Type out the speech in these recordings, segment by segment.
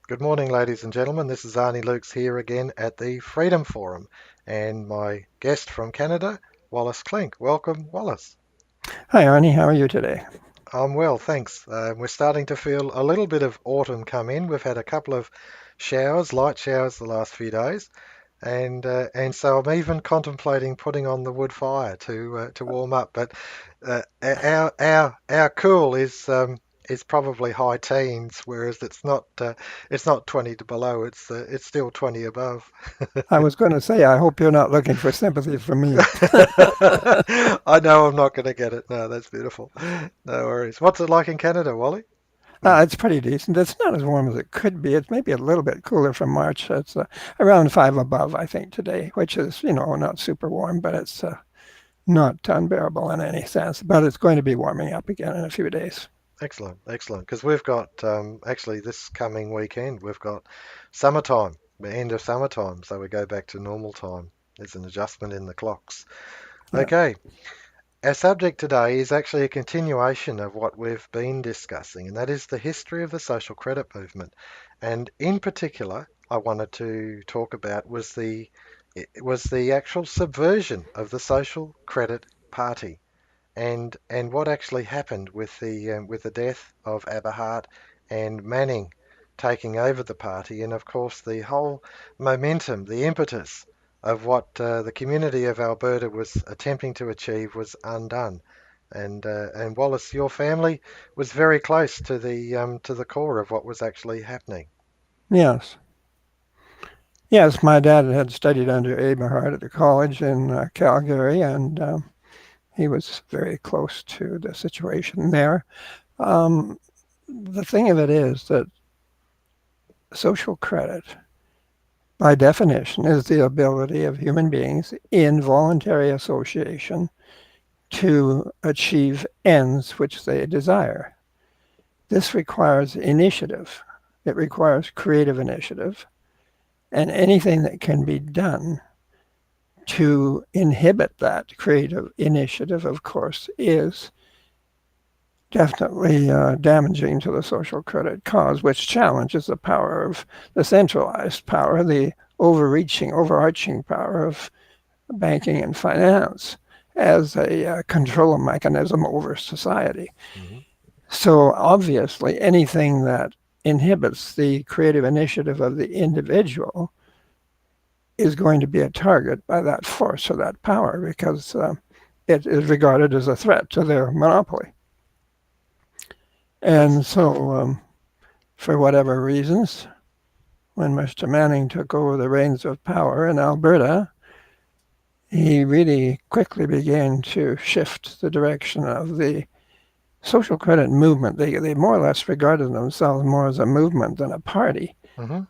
Good morning, ladies and gentlemen. This is Arnie Lukes here again at the Freedom Forum, and my guest from Canada, Wallace Klinck. Welcome, Wallace. Hi, Arnie. How are you today? I'm well, thanks. We're starting to feel a little bit of autumn come in. We've had a couple of showers, light showers, the last few days, and so I'm even contemplating putting on the wood fire to warm up. But our cool is probably high teens, whereas it's not 20 to below. It's still 20 above. I was going to say, I hope you're not looking for sympathy from me. I know I'm not going to get it. No, that's beautiful. No worries. What's it like in Canada, Wally? It's pretty decent. It's not as warm as it could be. It's maybe a little bit cooler from March. It's around 5 above, I think, today, which is, not super warm, but it's not unbearable in any sense. But it's going to be warming up again in a few days. Excellent, excellent. Because we've got actually this coming weekend, we've got summertime, the end of summertime, so we go back to normal time. There's an adjustment in the clocks. Yeah. Okay, our subject today is actually a continuation of what we've been discussing, and that is the history of the social credit movement. And in particular, I wanted to talk about was the actual subversion of the social credit party and what actually happened with the death of Aberhart and Manning taking over the party, and of course the whole momentum, the impetus of what the community of Alberta was attempting to achieve was undone. And Wallace, your family was very close to the core of what was actually happening. Yes. Yes, my dad had studied under Aberhart at the college in Calgary, and he was very close to the situation there. Um, the thing of it is that social credit by definition, is the ability of human beings in voluntary association to achieve ends which they desire. This requires initiative, it requires creative initiative, and anything that can be done to inhibit that creative initiative, of course, is definitely damaging to the social credit cause, which challenges the power of the centralized power, the overarching power of banking and finance as a control mechanism over society. Hmm. So obviously, anything that inhibits the creative initiative of the individual is going to be a target by that force or that power because it is regarded as a threat to their monopoly. That's And so, for whatever reasons, when Mr. Manning took over the reins of power in Alberta, he really quickly began to shift the direction of the social credit movement. They more or less regarded themselves more as a movement than a party. hmm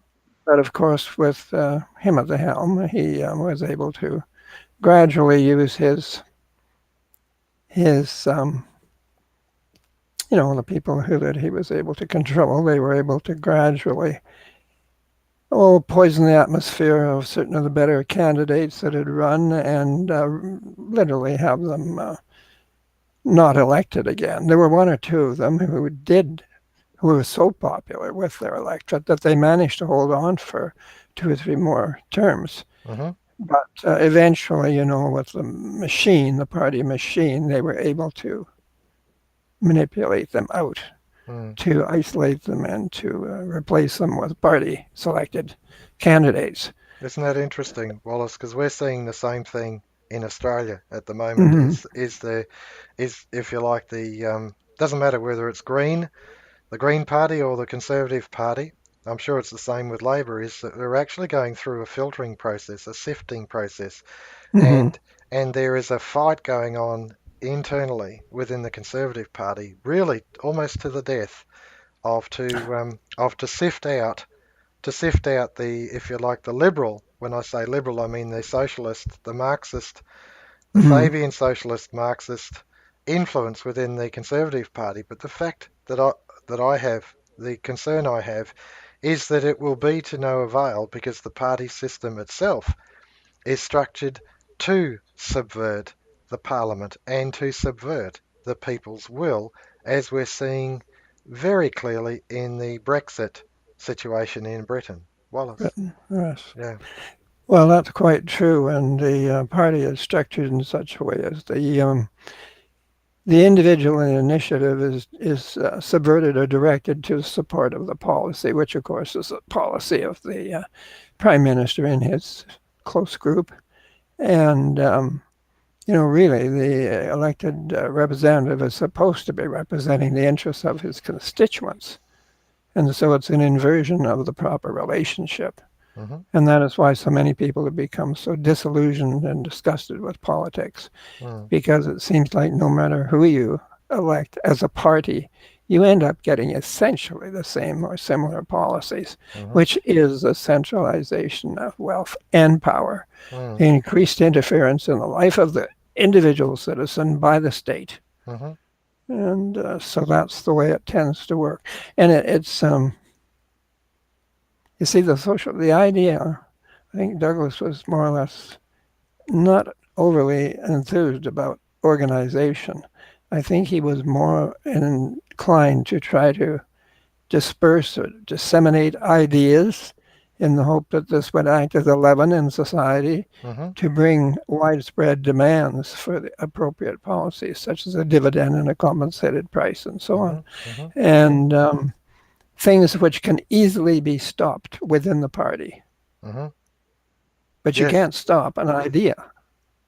But of course, with him at the helm, he was able to gradually use his the people who that he was able to control. They were able to gradually poison the atmosphere of certain of the better candidates that had run and literally have them not elected again. There were one or two of them who were so popular with their electorate that they managed to hold on for 2 or 3 more terms. hmm But eventually, with the machine, the party machine, they were able to manipulate them out, mm. to isolate them, and to replace them with party selected candidates. Isn't that interesting, Wallace? Because we're seeing the same thing in Australia at the moment. Mm-hmm. Is if you like the doesn't matter whether it's the Green Party or the Conservative Party. I'm sure it's the same with Labor. Is that they're actually going through a filtering process, a sifting process, Mm-hmm. and there is a fight going on internally within the Conservative Party, really almost to the death, of to sift out the, if you like, the liberal. When I say liberal, I mean the socialist, the Marxist, the Mm-hmm. Fabian socialist Marxist influence within the Conservative Party. But the fact that I have, the concern I have, is that it will be to no avail because the party system itself is structured to subvert the parliament and to subvert the people's will, as we're seeing very clearly in the Brexit situation in Britain. Wallace. Britain. Yes. Yeah. Well, that's quite true, and the party is structured in such a way as the individual initiative is subverted or directed to support of the policy, which of course is the policy of the prime minister and his close group, and really, the elected representative is supposed to be representing the interests of his constituents. And so it's an inversion of the proper relationship. Mm-hmm. And that is why so many people have become so disillusioned and disgusted with politics, Mm. because it seems like no matter who you elect as a party, you end up getting essentially the same or similar policies, Mm-hmm. which is the centralization of wealth and power, Mm. the increased interference in the life of the individual citizen by the state. Mm-hmm. And so that's the way it tends to work. And it's, you see, the idea, I think Douglas was more or less not overly enthused about organization. I think he was more inclined to try to disperse or disseminate ideas in the hope that this would act as a leaven in society Mm-hmm. to bring widespread demands for the appropriate policies, such as a dividend and a compensated price and so on, Mm-hmm. Mm-hmm. and things which can easily be stopped within the party. Mm-hmm. But you Yes. can't stop an idea.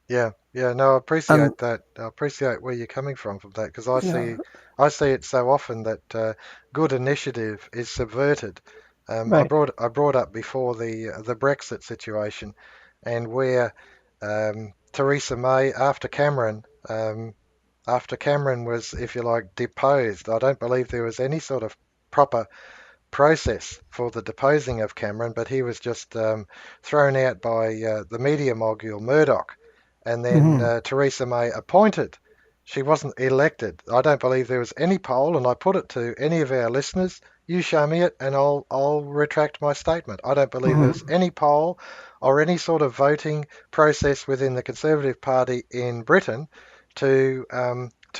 Yeah, yeah, no, I And appreciate that. I appreciate where you're coming from that because yeah, I see it so often that good initiative is subverted. right. I brought up before the Brexit situation, and where Theresa May after Cameron was, if you like, deposed, I don't believe there was any sort of proper process for the deposing of Cameron, but he was just thrown out by the media mogul Murdoch, and then Mm-hmm. Theresa May appointed. She wasn't elected. I don't believe there was any poll, and I put it to any of our listeners. You show me it, and I'll retract my statement. I don't believe there was Mm-hmm. any poll or any sort of voting process within the Conservative Party in Britain to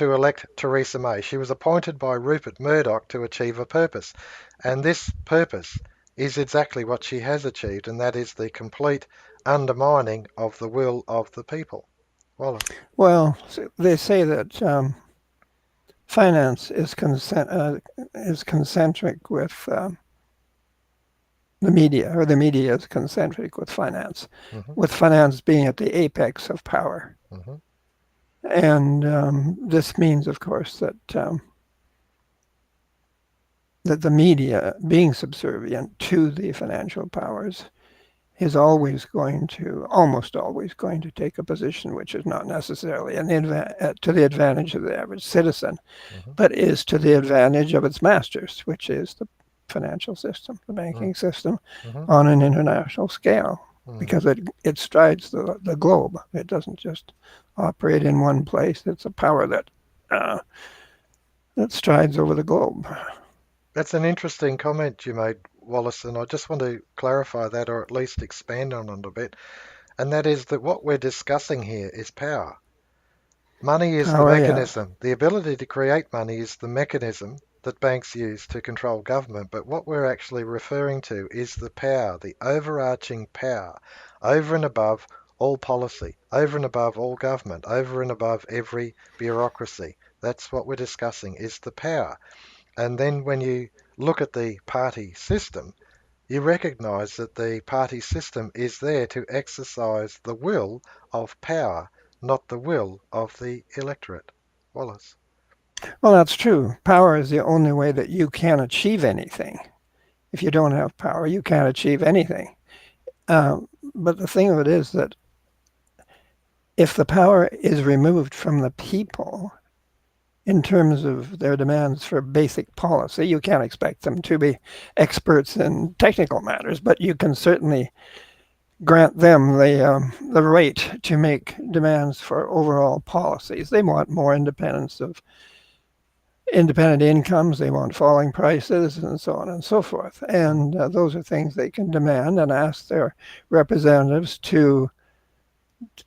elect Theresa May. She was appointed by Rupert Murdoch to achieve a purpose. And this purpose is exactly what she has achieved, and that is the complete undermining of the will of the people. Wallace. Well, they say that finance is concentric with the media, or the media is concentric Hmm. with finance being at the apex of power. Hmm. And this means, of course, that the media, being subservient to the financial powers, is almost always going to take a position which is not necessarily to the advantage of the average citizen, Hmm. but is to the advantage of its masters, which is the financial system, the banking system, Hmm. on an international scale, Hmm. because it strides the globe. It doesn't just operate in one place. It's a power uh, that strides over the globe. That's an interesting comment you made, Wallace, and I just want to clarify that or at least expand on it a bit. And that is that what we're discussing here is power. Money is the Power, yeah. mechanism. The ability to create money is the mechanism that banks use to control government. But what we're actually referring to is the power, the overarching power, over and above all policy, over and above all government, over and above every bureaucracy. That's what we're discussing is the power. And then when you look at the party system, you recognise that the party system is there to exercise the will of power, not the will of the electorate. Wallace. Well, that's true. Power is the only way that you can achieve anything. If you don't have power, you can't achieve anything. But the thing of it is that if the power is removed from the people in terms of their demands for basic policy, you can't expect them to be experts in technical matters, but you can certainly grant them the right to make demands for overall policies. They want more independence of independent incomes, they want falling prices, and so on and so forth. Mm, And those are things they can demand and ask their representatives to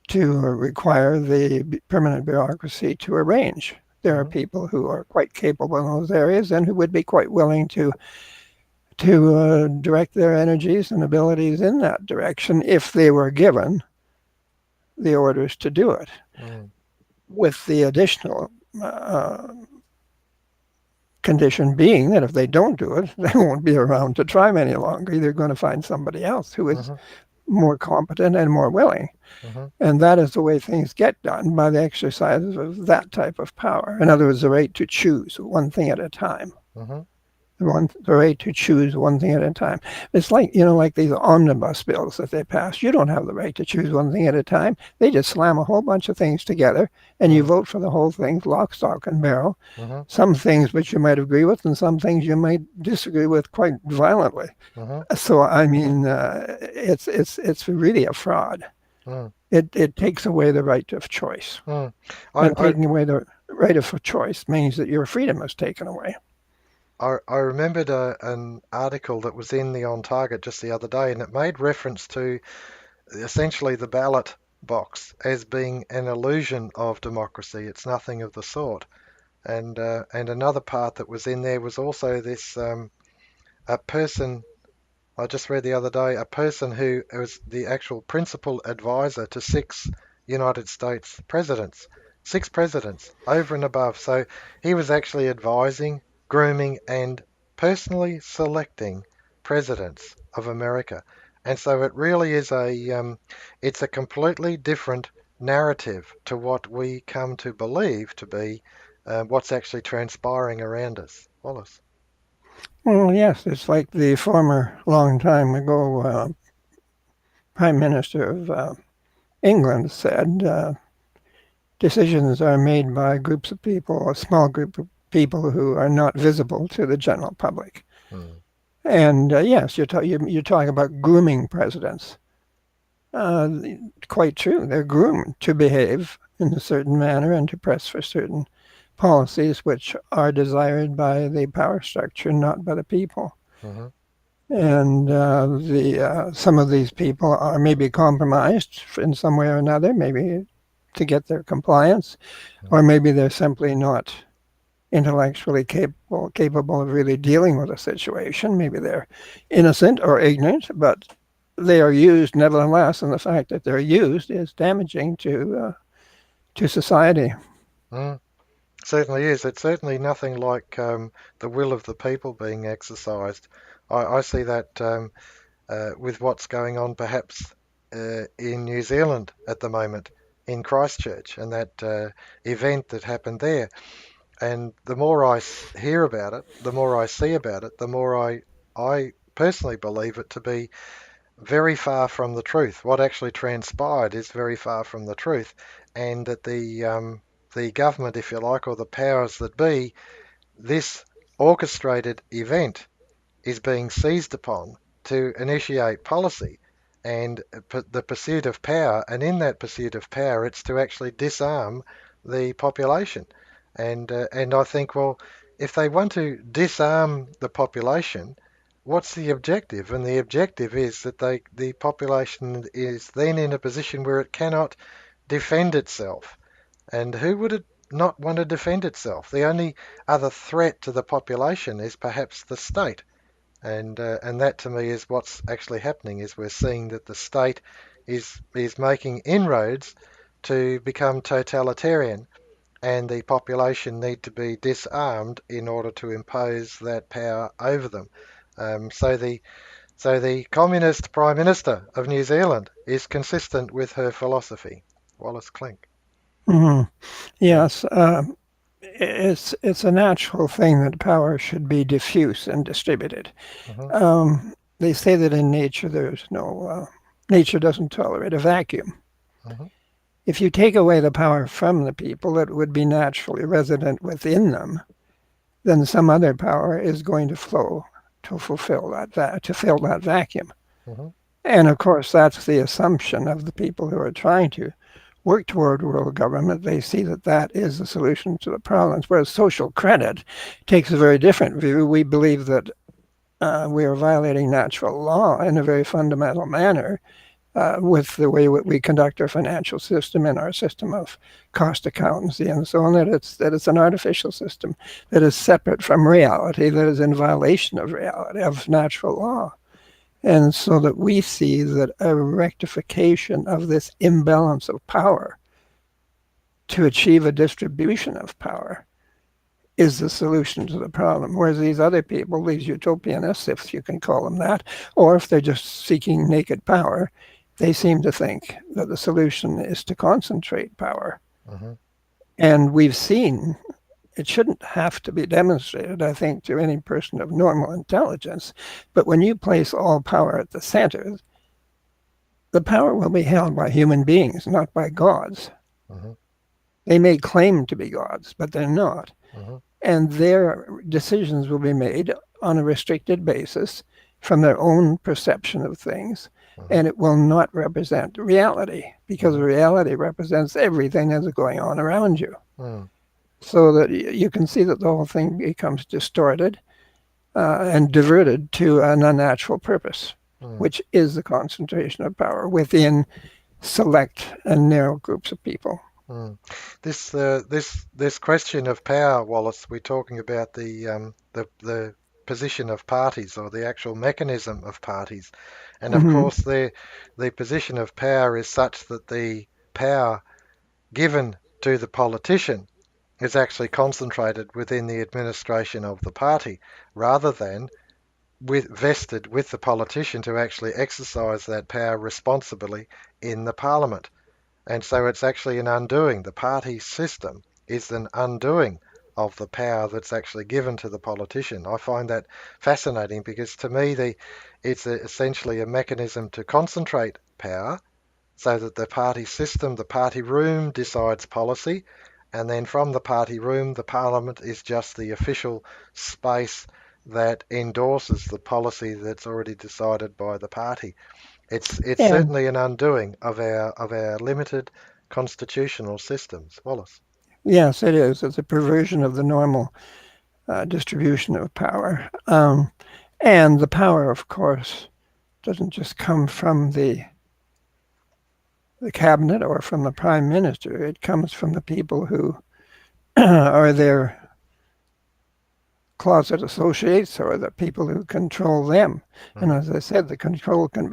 require the permanent bureaucracy to arrange. There are mhm, people who are quite capable in those areas and who would be quite willing to direct their energies and abilities in that direction if they were given the orders to do it, mm, with the additional condition being that if they don't do it, they won't be around to try any longer. They're going to find somebody else who is mhm, more competent and more willing. mhm, And that is the way things get done, by the exercise of that type of power. In other words, the right to choose one thing at a time. mhm, The right to choose one thing at a time. It's like, like these omnibus bills that they pass. You don't have the right to choose one thing at a time. They just slam a whole bunch of things together and you mm, vote for the whole thing, lock, stock, and barrel. mhm, Some things which you might agree with and some things you might disagree with quite violently. mhm, So, I mean, it's really a fraud. mm, It takes away the right of choice. mm. And I, taking away the right of choice means that your freedom is taken away. I remembered an article that was in the On Target just the other day, and it made reference to essentially the ballot box as being an illusion of democracy. It's nothing of the sort. And another part that was in there was also this a person I just read the other day, a person who was the actual principal advisor to six United States presidents, six presidents over and above. So he was actually advising, grooming, and personally selecting presidents of America. And so it really is it's a completely different narrative to what we come to believe to be what's actually transpiring around us. Wallace. Well, yes, it's like the former long time ago Prime Minister of England said decisions are made by groups of people, a small group of people who are not visible to the general public. Hmm. And yes, you're talking about grooming presidents. Uh, Quite true. They're groomed to behave in a certain manner and to press for certain policies which are desired by the power structure, not by the people. Hmm. And the some of these people are maybe compromised in some way or another, maybe to get their compliance, or maybe they're simply not intellectually capable of really dealing with a situation. Maybe they're innocent or ignorant, but they are used nevertheless, and the fact that they're used is damaging to society. Mm. Certainly is. It's certainly nothing like the will of the people being exercised. I see that with what's going on perhaps in New Zealand at the moment, in Christchurch, and that event that happened there. And the more hear about it, the more I see about it, the more I personally believe it to be very far from the truth. What actually transpired is very far from the truth, and that the government, if you like, or the powers that be, this orchestrated event is being seized upon to initiate policy and the pursuit of power. And in that pursuit of power, it's to actually disarm the population. And I think, well, if they want to disarm the population, what's the objective? And the objective is that the population is then in a position where it cannot defend itself. And who would it not want to defend itself? The only other threat to the population is perhaps the state. And that to me is what's actually happening is we're seeing that the state is making inroads to become totalitarian, and the population need to be disarmed in order to impose that power over them. So the communist prime minister of New Zealand is consistent with her philosophy. Wallace Klinck. Mm-hmm. Yeah. Yes, it's a natural thing that power should be diffuse and distributed. Hmm. They say that in nature there's no nature doesn't tolerate a vacuum. Hmm. If you take away the power from the people that would be naturally resident within them, then some other power is going to flow to fulfill to fill that vacuum. Hmm. And of course, that's the assumption of the people who are trying to work toward world government. They see that that is the solution to the problems. Whereas social credit takes a very different view. We believe that we are violating natural law in a very fundamental manner, with the way we conduct our financial system and our system of cost accountancy and so on, that it's an artificial system that is separate from reality, that is in violation of reality, of natural law. And so that we see that a rectification of this imbalance of power to achieve a distribution of power is the solution to the problem. Whereas these other people, these utopianists, if you can call them that, or if they're just seeking naked power, they seem to think that the solution is to concentrate power. Hmm. And we've seen it shouldn't have to be demonstrated, I think, to any person of normal intelligence. But when you place all power at the center, the power will be held by human beings, not by gods. Hmm. They may claim to be gods, but they're not. Hmm. And their decisions will be made on a restricted basis from their own perception of things. Hmm. And it will not represent reality because Hmm. reality represents everything that's going on around you. Hmm. So that you can see that the whole thing becomes distorted and diverted to an unnatural purpose, Hmm. which is the concentration of power within select and narrow groups of people. Mm. This question of power, Wallace, we're talking about the position of parties or the actual mechanism of parties, and of Mm-hmm. course the position of power is such that the power given to the politician is actually concentrated within the administration of the party, rather than vested with the politician to actually exercise that power responsibly in the parliament. And so it's actually an undoing. The party system is an undoing of the power that's actually given to the politician. I find that fascinating because to me it's essentially a mechanism to concentrate power so that the party system, the party room decides policy, and then from the party room, the parliament is just the official space that endorses the policy that's already decided by the party. It's And certainly an undoing of our limited constitutional systems, Wallace. yes, it is. It's a perversion of the normal distribution of power. And the power, of course, doesn't just come from the cabinet or from the prime minister. It comes from the people who are their closet associates or the people who control them. And Hmm. as I said, the control can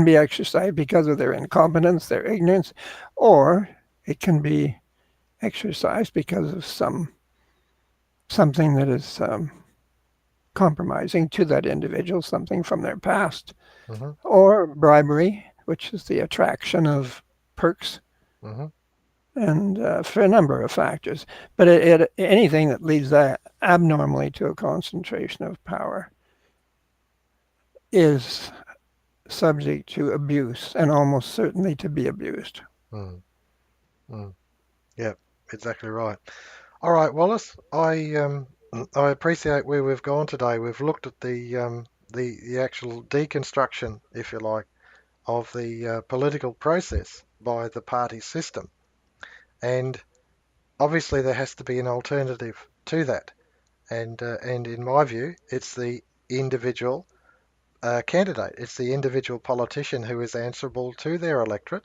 be exercised because of their incompetence, their ignorance, or it can be exercised because of something that is compromising to that individual, something from their past, Hmm. or bribery, which is the attraction of perks, Hmm. and for a number of factors. But anything that leads that abnormally to a concentration of power is subject to abuse and almost certainly to be abused. Mm. Mm. Yeah, exactly right. All right, Wallace. I appreciate where we've gone today. We've looked at the actual deconstruction, if you like, of the political process by the party system, and obviously there has to be an alternative to that. And in my view, it's the individual candidate. It's the individual politician who is answerable to their electorate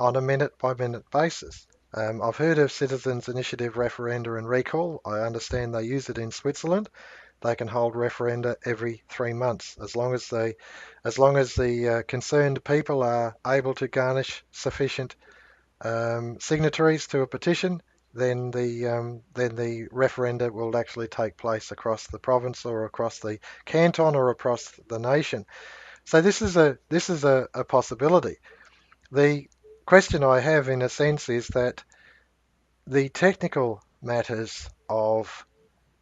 on a minute by minute basis. I've heard of citizens' initiative referenda and recall. I understand they use it in Switzerland. They can hold referenda every 3 months, as long as the concerned people are able to garnish sufficient signatories to a petition, then the referenda will actually take place across the province or across the canton or across the nation. So this is a possibility. The question I have, in a sense, is that the technical matters of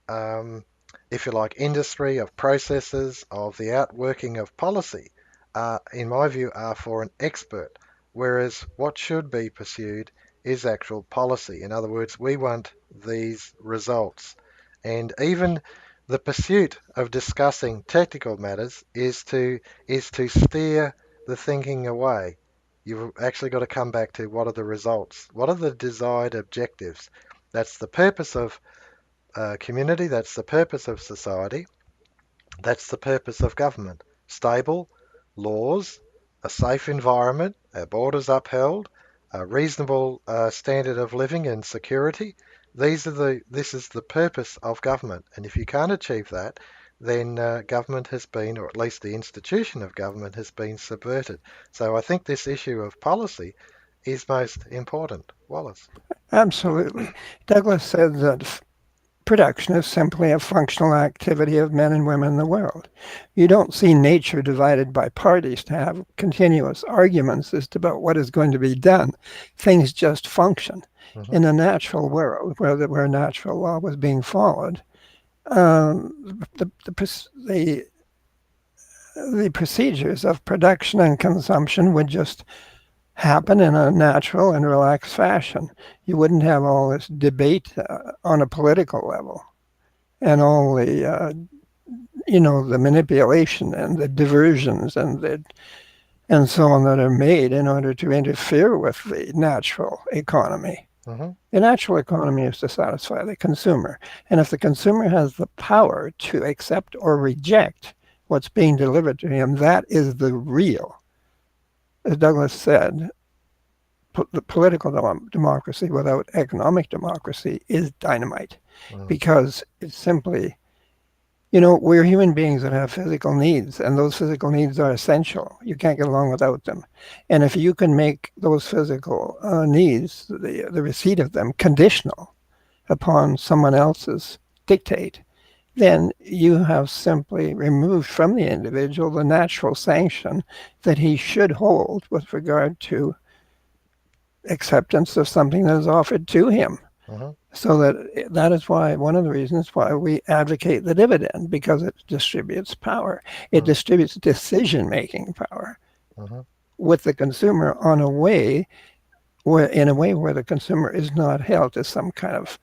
um, if you like, industry, of processes, of the outworking of policy, in my view, are for an expert. Whereas what should be pursued is actual policy. In other words, we want these results. And even the pursuit of discussing technical matters is to steer the thinking away. You've actually got to come back to what are the results? What are the desired objectives? That's the purpose of community. That's the purpose of society. That's the purpose of government. Stable laws, a safe environment, our borders upheld, a reasonable standard of living and security. This is the purpose of government. And if you can't achieve that, then government has been, or at least the institution of government has been subverted. So I think this issue of policy is most important. Wallace. Absolutely. Douglas said that production is simply a functional activity of men and women in the world. You don't see nature divided by parties to have continuous arguments as to about what is going to be done. Things just function. Hmm. In a natural world where natural law was being followed, the, the procedures of production and consumption would just happen in a natural and relaxed fashion. You wouldn't have all this debate on a political level and all the the manipulation and the diversions and so on that are made in order to interfere with the natural economy. Hmm. The natural economy is to satisfy the consumer. And if the consumer has the power to accept or reject what's being delivered to him, that is the real, as Douglas said, the political democracy without economic democracy is dynamite Mm. because it's simply, we're human beings that have physical needs, and those physical needs are essential. You can't get along without them. And if you can make those physical needs, the receipt of them, conditional upon someone else's dictate, then you have simply removed from the individual the natural sanction that he should hold with regard to acceptance of something that is offered to him. Hmm. So that is why one of the reasons why we advocate the dividend, because it distributes power. It Mm. distributes decision-making power Hmm. with the consumer on a way in a way where the consumer is not held to some kind of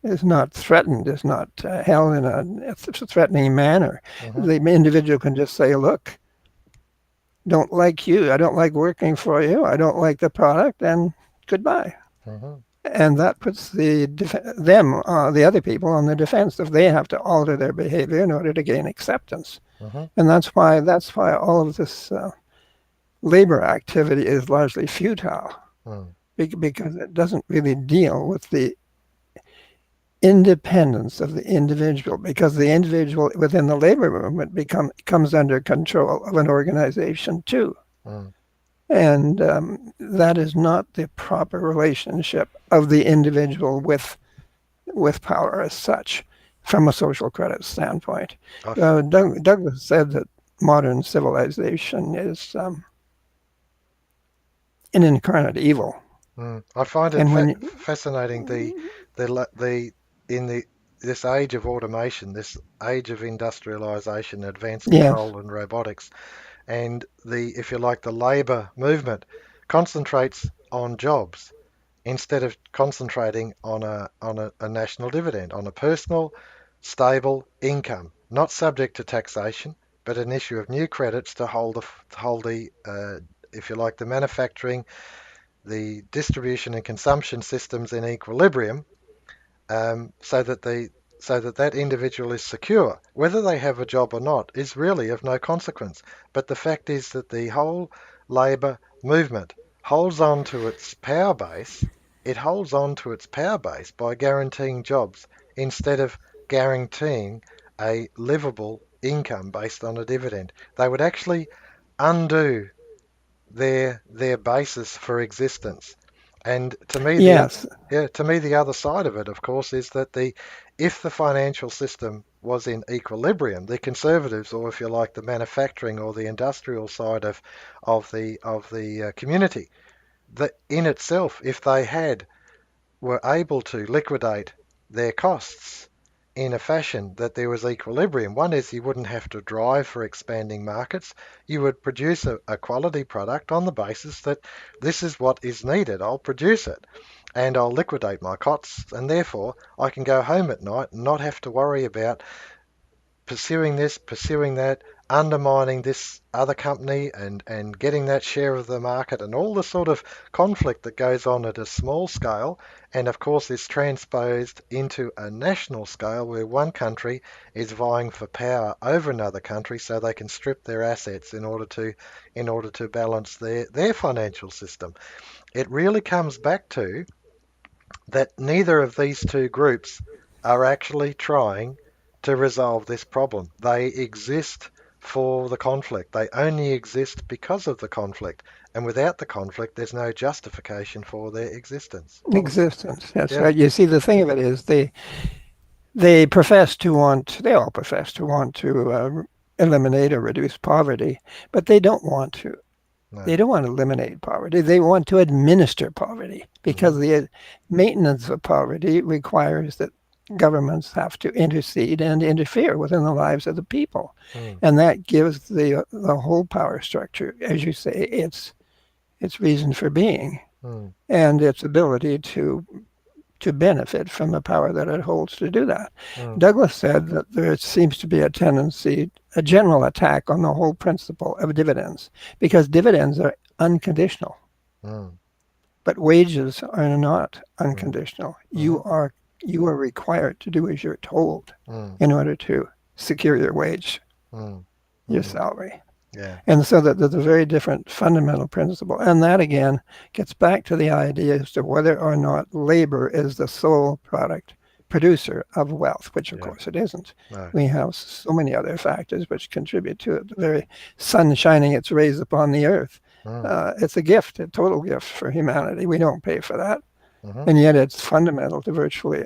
is not threatened, is not held in a threatening manner. Hmm. The individual can just say, "Look, don't like you. I don't like working for you. I don't like the product, and goodbye." Hmm. And that puts the other people on the defensive. They have to alter their behavior in order to gain acceptance, Hmm. and that's why all of this labor activity is largely futile Mm. because it doesn't really deal with the independence of the individual, because the individual within the labor movement comes under control of an organization too. Mm. And that is not the proper relationship of the individual with power as such from a social credit standpoint. I Douglas said that modern civilization is an incarnate evil. I find it And when fascinating the in the this age of automation, this age of industrialization, advanced yes, control and robotics, and the if you like the labor movement concentrates on jobs instead of concentrating on a national dividend, on a personal, stable income, not subject to taxation, but an issue of new credits to hold the if you like the manufacturing, the distribution and consumption systems in equilibrium, so that that individual is secure. Whether they have a job or not is really of no consequence. But the fact is that the whole labour movement holds on to its power base. It holds on to its power base by guaranteeing jobs instead of guaranteeing a livable income based on a dividend. They would actually undo their basis for existence. And to me, yes, the other side of it, of course, is that the if the financial system was in equilibrium, the conservatives, or if you like, the manufacturing or the industrial side of the community, that in itself, if they were able to liquidate their costs in a fashion that there was equilibrium. One is you wouldn't have to drive for expanding markets. You would produce a quality product on the basis that this is what is needed. I'll produce it and I'll liquidate my costs, and therefore I can go home at night and not have to worry about pursuing this, pursuing that, undermining this other company and getting that share of the market and all the sort of conflict that goes on at a small scale. And of course, is transposed into a national scale where one country is vying for power over another country so they can strip their assets in order to balance their financial system. It really comes back to that neither of these two groups are actually trying to resolve this problem. They exist for the conflict. They only exist because of the conflict. And without the conflict, there's no justification for their existence. Wallace? Existence. That's Yeah. right. You see, the thing of it is, they profess to want. They all profess to want to eliminate or reduce poverty, but they don't want to. No. They don't want to eliminate poverty. They want to administer poverty Hmm. because the maintenance of poverty requires that governments have to intercede and interfere within the lives of the people. Mm, And that gives the whole power structure, as you say, its reason for being mm, and its ability to benefit from the power that it holds to do that. mm, Douglas said that there seems to be a tendency, a general attack on the whole principle of dividends, because dividends are unconditional, mm, but wages are not mm, unconditional. mhm, You are required to do as you're told mm, in order to secure your wage, mm, your mm. salary. Yeah. And so that there's a very different fundamental principle. And that again gets back to the idea as to whether or not labor is the sole product producer of wealth, which of Yeah. course it isn't. No. We have so many other factors which contribute to it. The very sun shining its rays upon the earth. Mm, It's a gift, a total gift for humanity. We don't pay for that. mhm. And yet it's fundamental to virtually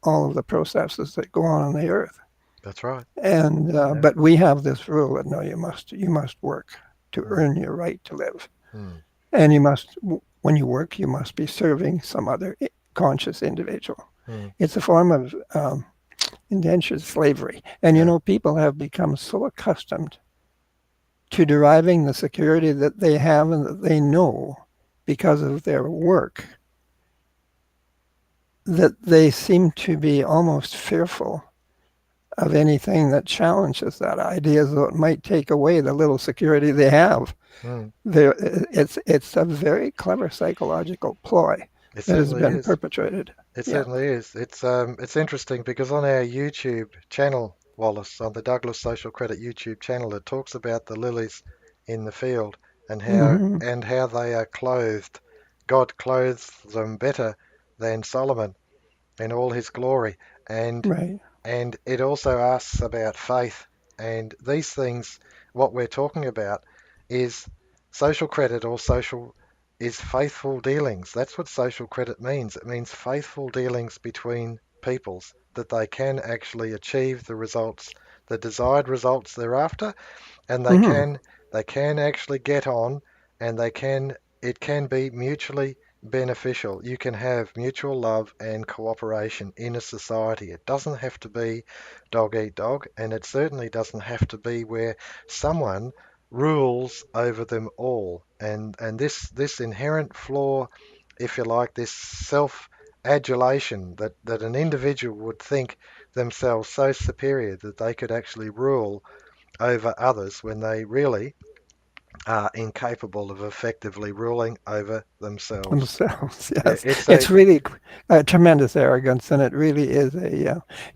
all of the processes that go on the earth. That's right. And Yeah. but we have this rule that no, you must work to Mm, earn your right to live, mm, and you must when you work you must be serving some other conscious individual. mm. It's a form of indentured slavery, and Yeah. people have become so accustomed to deriving the security that they have and that they know because of their work that they seem to be almost fearful of anything that challenges that idea, though it might take away the little security they have. Mm. There, it's a very clever psychological ploy It that has certainly been is. perpetrated. It Yeah. certainly is. It's interesting because on our YouTube channel, Wallace, on the Douglas Social Credit YouTube channel, it talks about the lilies in the field and how Hmm. and how they are clothed. God clothes them better than Solomon in all his glory. And Right. And it also asks about faith. And these things, what we're talking about is social credit or social is faithful dealings. That's what social credit means. It means faithful dealings between peoples that they can actually achieve the results, the desired results thereafter, and they Hmm. can they can actually get on and they can it can be mutually beneficial. You can have mutual love and cooperation in a society. It doesn't have to be dog eat dog, and it certainly doesn't have to be where someone rules over them all. And this inherent flaw, if you like, this self adulation that an individual would think themselves so superior that they could actually rule over others when they really are incapable of effectively ruling over themselves. Themselves, Yeah, yes. it's a It's really a tremendous arrogance, and it really is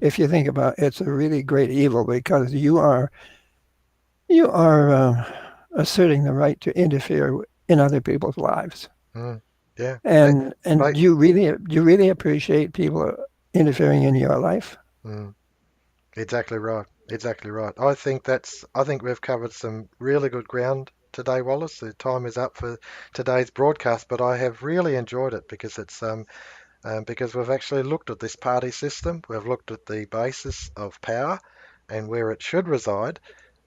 if you think about it, it's a really great evil because you are asserting the right to interfere in other people's lives. mm, yeah, And right. do you really appreciate people interfering in your life? Mm, exactly right. Exactly right. I think we've covered some really good ground today, Wallace. The time is up for today's broadcast, but I have really enjoyed it because we've actually looked at this party system. We've looked at the basis of power and where it should reside,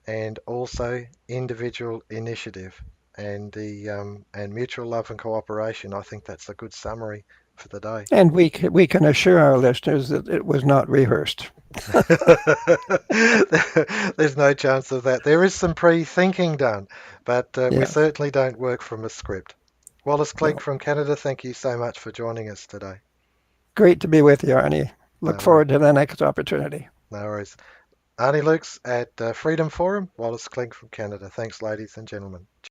and also individual initiative and mutual love and cooperation. I think that's a good summary for the day. And we can assure our listeners that it was not rehearsed. There's no chance of that. There is some pre-thinking done, but we Yes. certainly don't work from a script. Wallace Klinck No. from Canada, thank you so much for joining us today. Great to be with you, Arnie. Look No worries. forward to the next opportunity. No worries. Arnie Lukes at Freedom Forum, Wallace Klinck from Canada. Thanks, ladies and gentlemen.